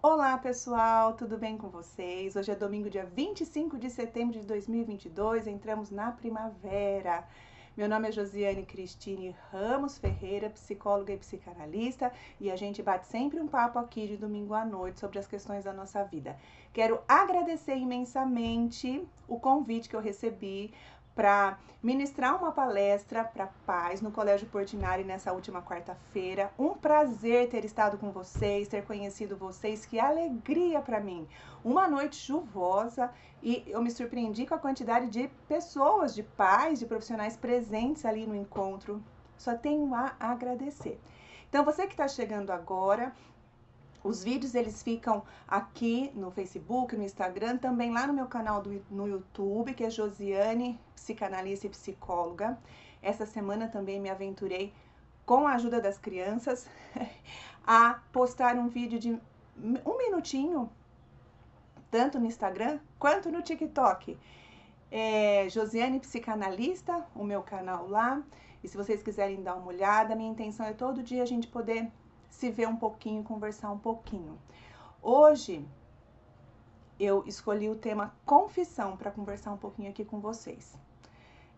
Olá pessoal, tudo bem com vocês? Hoje é domingo, dia 25 de setembro de 2022, entramos na primavera. Meu nome é Josiane Cristine Ramos Ferreira, psicóloga e psicanalista, e a gente bate sempre um papo aqui de domingo à noite sobre as questões da nossa vida. Quero agradecer imensamente o convite que eu recebi para ministrar uma palestra para pais no Colégio Portinari nessa última quarta-feira. Um prazer ter estado com vocês, ter conhecido vocês, que alegria para mim. Uma noite chuvosa e eu me surpreendi com a quantidade de pessoas, de pais, de profissionais presentes ali no encontro. Só tenho a agradecer. Então, você que está chegando agora, os vídeos eles ficam aqui no Facebook, no Instagram, também lá no meu canal no YouTube, que é Josiane, psicanalista e psicóloga. Essa semana também me aventurei, com a ajuda das crianças, a postar um vídeo de 1 minutinho, tanto no Instagram quanto no TikTok. Josiane Psicanalista, o meu canal lá. E se vocês quiserem dar uma olhada, minha intenção é todo dia a gente poder se ver um pouquinho, conversar um pouquinho. Hoje eu escolhi o tema confissão para conversar um pouquinho aqui com vocês.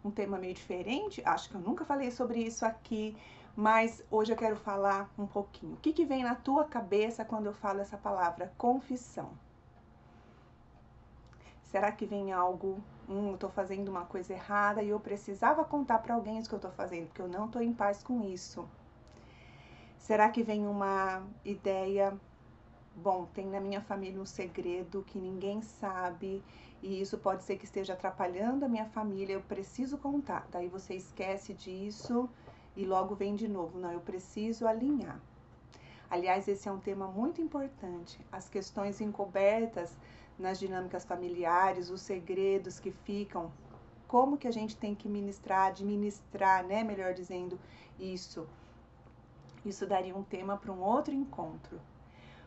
Um tema meio diferente, acho que eu nunca falei sobre isso aqui, mas hoje eu quero falar um pouquinho. O que vem na tua cabeça quando eu falo essa palavra confissão? Será que vem algo, eu tô fazendo uma coisa errada e eu precisava contar para alguém isso que eu tô fazendo, porque eu não tô em paz com isso? Será que vem uma ideia, bom, tem na minha família um segredo que ninguém sabe e isso pode ser que esteja atrapalhando a minha família, eu preciso contar. Daí você esquece disso e logo vem de novo, não, eu preciso alinhar. Aliás, esse é um tema muito importante, as questões encobertas nas dinâmicas familiares, os segredos que ficam, como que a gente tem que administrar, né, melhor dizendo, isso. Isso daria um tema para um outro encontro.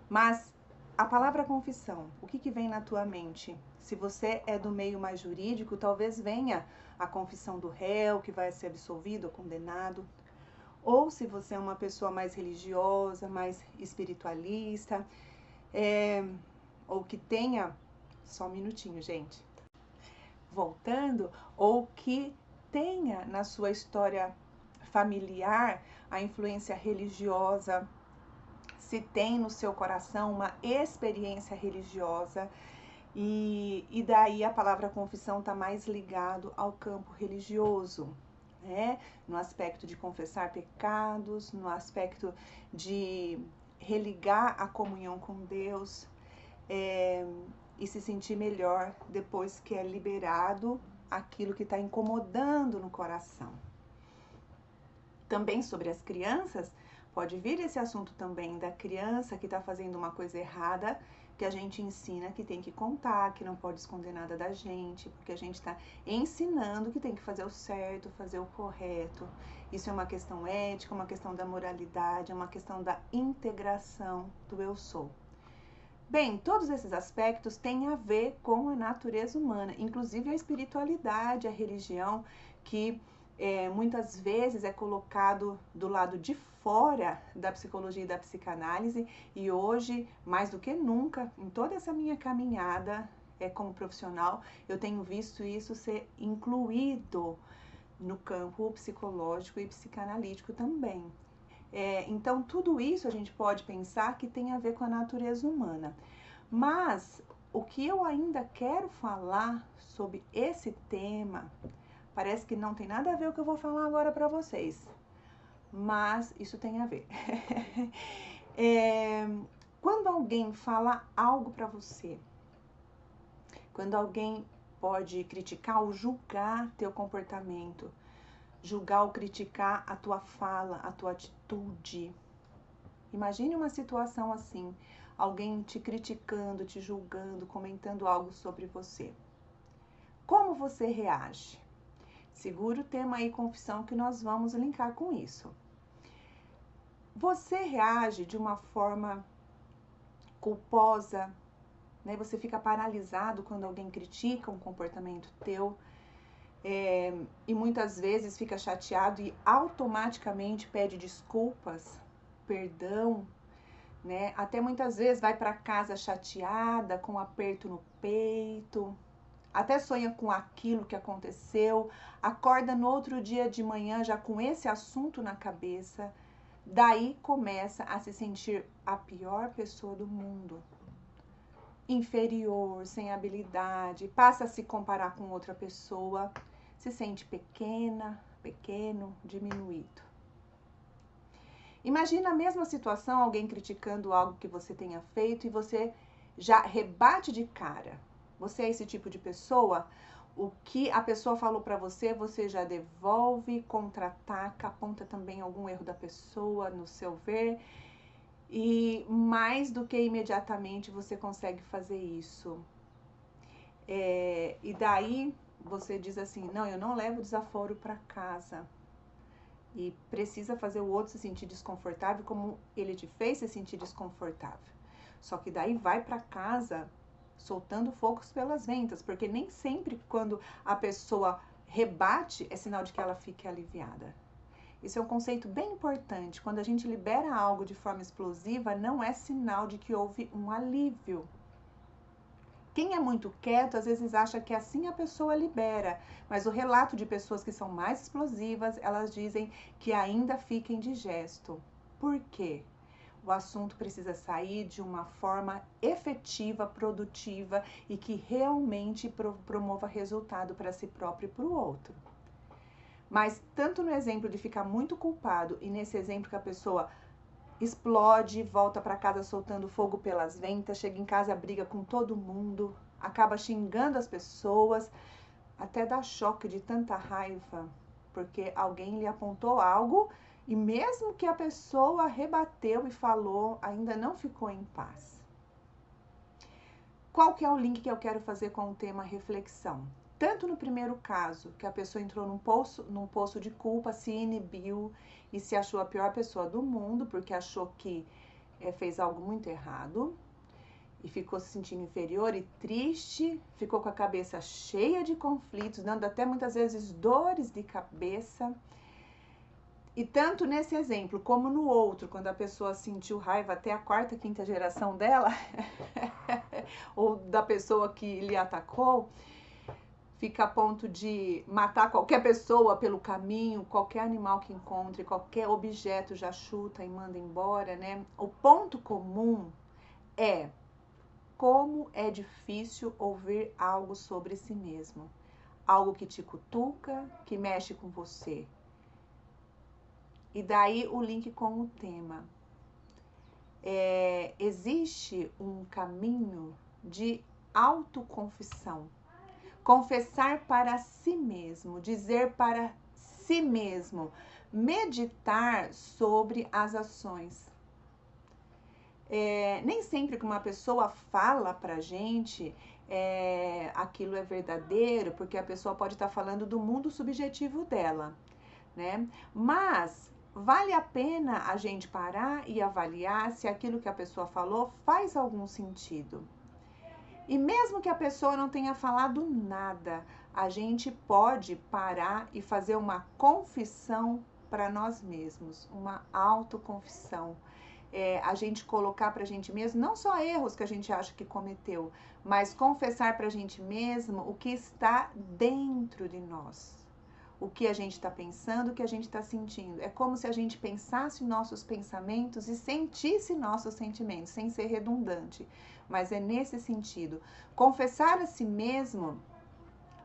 Mas a palavra confissão, o que vem na tua mente? Se você é do meio mais jurídico, talvez venha a confissão do réu, que vai ser absolvido ou condenado. Ou se você é uma pessoa mais religiosa, mais espiritualista, ou que tenha... Só um minutinho, gente. Voltando, ou que tenha na sua história familiar a influência religiosa, se tem no seu coração uma experiência religiosa, e daí a palavra confissão está mais ligado ao campo religioso, né? No aspecto de confessar pecados, no aspecto de religar a comunhão com Deus, e se sentir melhor depois que é liberado aquilo que está incomodando no coração. Também sobre as crianças, pode vir esse assunto também da criança que está fazendo uma coisa errada, que a gente ensina que tem que contar, que não pode esconder nada da gente, porque a gente está ensinando que tem que fazer o certo, fazer o correto. Isso é uma questão ética, uma questão da moralidade, é uma questão da integração do eu sou. Bem, todos esses aspectos têm a ver com a natureza humana, inclusive a espiritualidade, a religião, que muitas vezes é colocado do lado de fora da psicologia e da psicanálise, e hoje, mais do que nunca, em toda essa minha caminhada como profissional, eu tenho visto isso ser incluído no campo psicológico e psicanalítico também. Então, tudo isso a gente pode pensar que tem a ver com a natureza humana. Mas o que eu ainda quero falar sobre esse tema, parece que não tem nada a ver com o que eu vou falar agora para vocês, mas isso tem a ver. Quando alguém fala algo para você, quando alguém pode criticar ou julgar teu comportamento, julgar ou criticar a tua fala, a tua atitude. Imagine uma situação assim, alguém te criticando, te julgando, comentando algo sobre você. Como você reage? Segura o tema aí, confissão, que nós vamos linkar com isso. Você reage de uma forma culposa, né? Você fica paralisado quando alguém critica um comportamento teu, e muitas vezes fica chateado e automaticamente pede desculpas, perdão, né? Até muitas vezes vai para casa chateada, com um aperto no peito, até sonha com aquilo que aconteceu, acorda no outro dia de manhã já com esse assunto na cabeça, daí começa a se sentir a pior pessoa do mundo, inferior, sem habilidade, passa a se comparar com outra pessoa, se sente pequena, pequeno, diminuído. Imagina a mesma situação, alguém criticando algo que você tenha feito e você já rebate de cara. Você é esse tipo de pessoa? O que a pessoa falou para você, você já devolve, contra-ataca, aponta também algum erro da pessoa no seu ver. E mais do que imediatamente você consegue fazer isso. E daí você diz assim, não, eu não levo desaforo para casa. E precisa fazer o outro se sentir desconfortável como ele te fez se sentir desconfortável. Só que daí vai para casa soltando fogos pelas ventas, porque nem sempre quando a pessoa rebate é sinal de que ela fique aliviada. Isso é um conceito bem importante. Quando a gente libera algo de forma explosiva, não é sinal de que houve um alívio. Quem é muito quieto, às vezes acha que assim a pessoa libera, mas o relato de pessoas que são mais explosivas, elas dizem que ainda fica indigesto. Por quê? O assunto precisa sair de uma forma efetiva, produtiva e que realmente promova resultado para si próprio e para o outro. Mas tanto no exemplo de ficar muito culpado e nesse exemplo que a pessoa explode, volta para casa soltando fogo pelas ventas, chega em casa, briga com todo mundo, acaba xingando as pessoas, até dá choque de tanta raiva, porque alguém lhe apontou algo e mesmo que a pessoa rebateu e falou, ainda não ficou em paz. Qual que é o link que eu quero fazer com o tema reflexão? Tanto no primeiro caso, que a pessoa entrou num poço de culpa, se inibiu e se achou a pior pessoa do mundo, porque achou que fez algo muito errado, e ficou se sentindo inferior e triste, ficou com a cabeça cheia de conflitos, dando até muitas vezes dores de cabeça. E tanto nesse exemplo como no outro, quando a pessoa sentiu raiva até a quarta, quinta geração dela, ou da pessoa que lhe atacou, fica a ponto de matar qualquer pessoa pelo caminho, qualquer animal que encontre, qualquer objeto já chuta e manda embora, né? O ponto comum é como é difícil ouvir algo sobre si mesmo. Algo que te cutuca, que mexe com você. E daí o link com o tema. Existe um caminho de autoconfissão. Confessar para si mesmo, dizer para si mesmo, meditar sobre as ações. Nem sempre que uma pessoa fala pra gente, aquilo é verdadeiro, porque a pessoa pode estar falando do mundo subjetivo dela, né? Mas vale a pena a gente parar e avaliar se aquilo que a pessoa falou faz algum sentido. E mesmo que a pessoa não tenha falado nada, a gente pode parar e fazer uma confissão para nós mesmos, uma autoconfissão. A gente colocar para a gente mesmo, não só erros que a gente acha que cometeu, mas confessar para a gente mesmo o que está dentro de nós. O que a gente está pensando, o que a gente está sentindo. É como se a gente pensasse nossos pensamentos e sentisse nossos sentimentos, sem ser redundante. Mas é nesse sentido. Confessar a si mesmo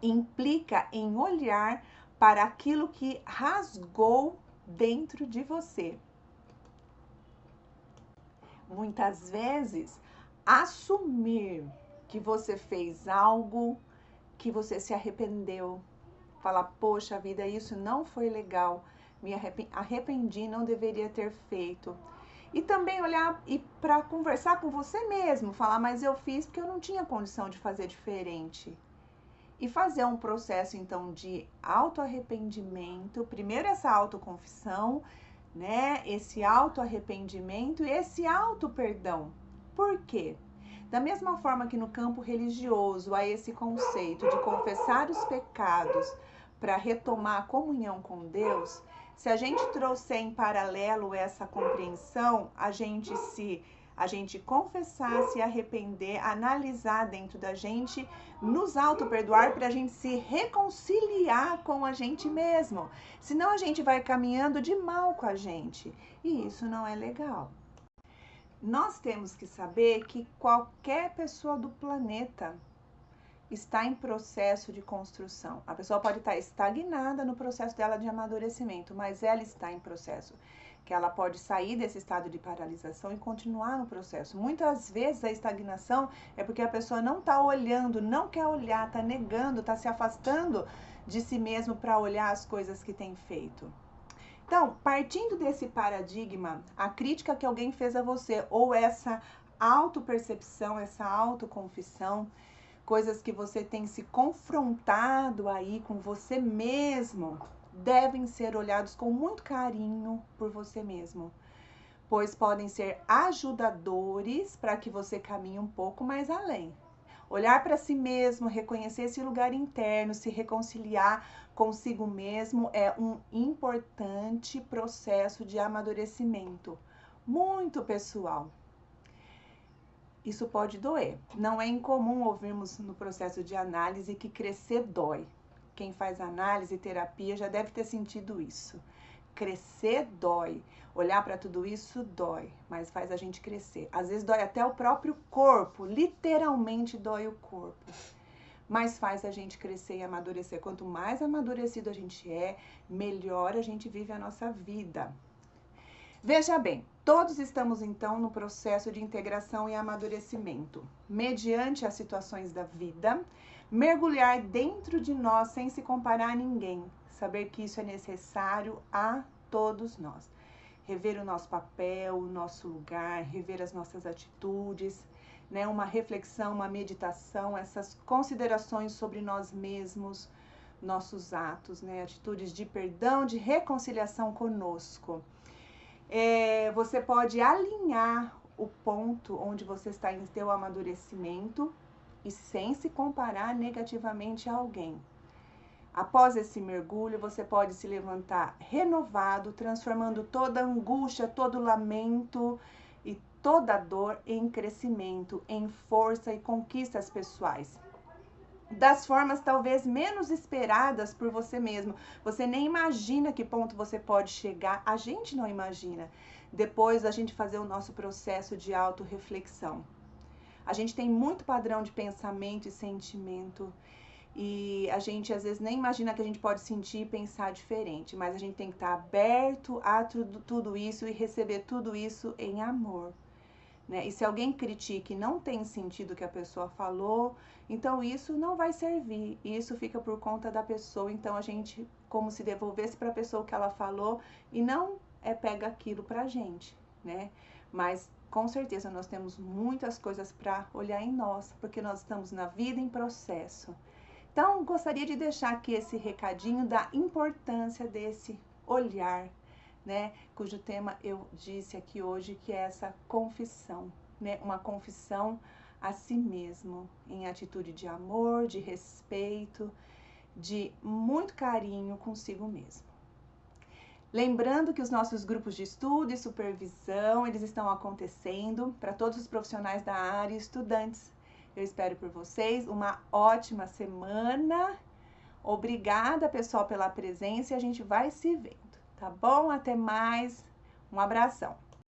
implica em olhar para aquilo que rasgou dentro de você. Muitas vezes, assumir que você fez algo que você se arrependeu. Falar, poxa vida, isso não foi legal, me arrependi, não deveria ter feito. E também olhar e para conversar com você mesmo, falar, mas eu fiz porque eu não tinha condição de fazer diferente. E fazer um processo, então, de autoarrependimento, primeiro essa autoconfissão, né? Esse autoarrependimento e esse autoperdão. Por quê? Da mesma forma que no campo religioso há esse conceito de confessar os pecados para retomar a comunhão com Deus, se a gente trouxer em paralelo essa compreensão, a A gente confessar, se arrepender, analisar dentro da gente, nos auto-perdoar para a gente se reconciliar com a gente mesmo. Senão a gente vai caminhando de mal com a gente. E isso não é legal. Nós temos que saber que qualquer pessoa do planeta está em processo de construção. A pessoa pode estar estagnada no processo dela de amadurecimento, mas ela está em processo. Que ela pode sair desse estado de paralisação e continuar no processo. Muitas vezes a estagnação é porque a pessoa não está olhando, não quer olhar, está negando, está se afastando de si mesmo para olhar as coisas que tem feito. Então, partindo desse paradigma, a crítica que alguém fez a você, ou essa autopercepção, essa autoconfissão, coisas que você tem se confrontado aí com você mesmo, devem ser olhados com muito carinho por você mesmo, pois podem ser ajudadores para que você caminhe um pouco mais além. Olhar para si mesmo, reconhecer esse lugar interno, se reconciliar consigo mesmo é um importante processo de amadurecimento, muito pessoal. Isso pode doer. Não é incomum ouvirmos no processo de análise que crescer dói. Quem faz análise e terapia já deve ter sentido isso. Crescer dói. Olhar para tudo isso dói, mas faz a gente crescer. Às vezes dói até o próprio corpo, literalmente dói o corpo. Mas faz a gente crescer e amadurecer. Quanto mais amadurecido a gente é, melhor a gente vive a nossa vida. Veja bem, todos estamos então no processo de integração e amadurecimento, mediante as situações da vida, mergulhar dentro de nós sem se comparar a ninguém, saber que isso é necessário a todos nós. Rever o nosso papel, o nosso lugar, rever as nossas atitudes, né? Uma reflexão, uma meditação, essas considerações sobre nós mesmos, nossos atos, né? Atitudes de perdão, de reconciliação conosco. Você pode alinhar o ponto onde você está em seu amadurecimento e sem se comparar negativamente a alguém. Após esse mergulho, você pode se levantar renovado, transformando toda angústia, todo lamento e toda dor em crescimento, em força e conquistas pessoais. Das formas talvez menos esperadas por você mesmo. Você nem imagina que ponto você pode chegar. A gente não imagina. Depois da gente fazer o nosso processo de autorreflexão. A gente tem muito padrão de pensamento e sentimento. E a gente às vezes nem imagina que a gente pode sentir e pensar diferente. Mas a gente tem que estar aberto a tudo isso e receber tudo isso em amor. Né? E se alguém critica e não tem sentido o que a pessoa falou, então isso não vai servir. Isso fica por conta da pessoa. Então a gente como se devolvesse para a pessoa o que ela falou e não pega aquilo pra gente, né? Mas com certeza nós temos muitas coisas para olhar em nós, porque nós estamos na vida em processo. Então gostaria de deixar aqui esse recadinho da importância desse olhar, né, cujo tema eu disse aqui hoje, que é essa confissão, né, uma confissão a si mesmo, em atitude de amor, de respeito, de muito carinho consigo mesmo. Lembrando que os nossos grupos de estudo e supervisão, eles estão acontecendo para todos os profissionais da área e estudantes. Eu espero por vocês uma ótima semana. Obrigada, pessoal, pela presença e a gente vai se vendo. Tá bom? Até mais. Um abração.